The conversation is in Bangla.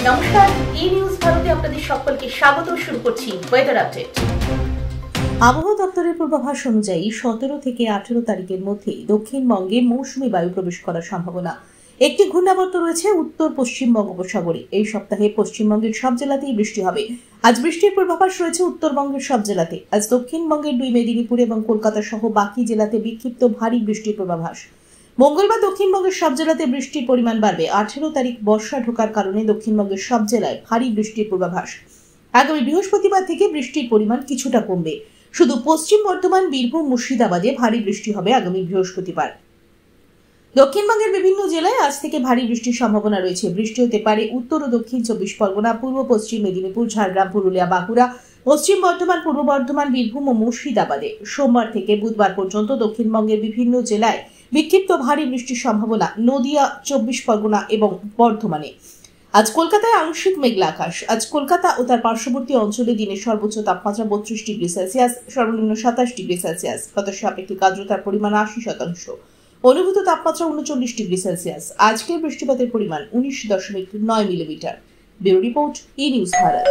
নমস্কার, ই নিউজ ভারতে আপনাদের সকলকে স্বাগত। শুরু করছি ওয়েদার আপডেট। আবহাওয়া দপ্তরের পূর্বাভাস অনুযায়ী 17 থেকে 18 তারিখের মধ্যে দক্ষিণবঙ্গে মৌসুমী বায়ু প্রবেশ করার সম্ভাবনা। একটি ঘূর্ণাবর্ত রয়েছে উত্তর পশ্চিম বঙ্গোপসাগরে। এই সপ্তাহে পশ্চিমবঙ্গের সব জেলাতেই বৃষ্টি হবে। আজ বৃষ্টির পূর্বাভাস রয়েছে উত্তরবঙ্গের সব জেলাতে। আজ দক্ষিণবঙ্গের 2 মেদিনীপুর এবং কলকাতা সহ বাকি জেলাতে বিক্ষিপ্ত ভারী বৃষ্টির পূর্বাভাস। মঙ্গলবার দক্ষিণবঙ্গের সব জেলাতে বৃষ্টির পরিমাণ বাড়বে। 18 তারিখ বর্ষা ঢোকার কারণে দক্ষিণবঙ্গের সব জেলায় ভারী বৃষ্টির পূর্বাভাস। আগামী বৃহস্পতিবার থেকে বৃষ্টির পরিমাণ কিছুটা কমবে। শুধু পশ্চিম বর্ধমান, বীরভূম, মুর্শিদাবাদে ভারী বৃষ্টি হবে আগামী বৃহস্পতিবার। দক্ষিণবঙ্গের বিভিন্ন জেলায় আজ থেকে ভারী বৃষ্টির সম্ভাবনা রয়েছে। বৃষ্টি হতে পারে উত্তর ও দক্ষিণ 24 পরগনা, পূর্ব পশ্চিম মেদিনীপুর, ঝাড়গ্রাম, পুরুলিয়া, বাঁকুড়া, পশ্চিম বর্ধমান, পূর্ব বর্ধমান, বীরভূম ও মুর্শিদাবাদে। সোমবার থেকে বুধবার পর্যন্ত দক্ষিণবঙ্গের বিভিন্ন জেলায় বিক্ষিপ্ত ভারী বৃষ্টির সম্ভাবনা। নদিয়া, 24 পরগনা এবং বর্ধমানে। আজ কলকাতায় আংশিক মেঘলা আকাশ। আজ কলকাতা ও তার পার্শ্ববর্তী অঞ্চলে দিনের সর্বোচ্চ তাপমাত্রা 32 ডিগ্রি সেলসিয়াস, সর্বনিম্ন 27 ডিগ্রি সেলসিয়াস। বাতাসে আপেক্ষিক আর্দ্রতার পরিমাণ 80%। অনুভূত তাপমাত্রা 39 ডিগ্রি সেলসিয়াস। আজকের বৃষ্টিপাতের পরিমাণ 19.9 মিলিমিটার। ব্যুরো রিপোর্ট, ই নিউজ ভারত।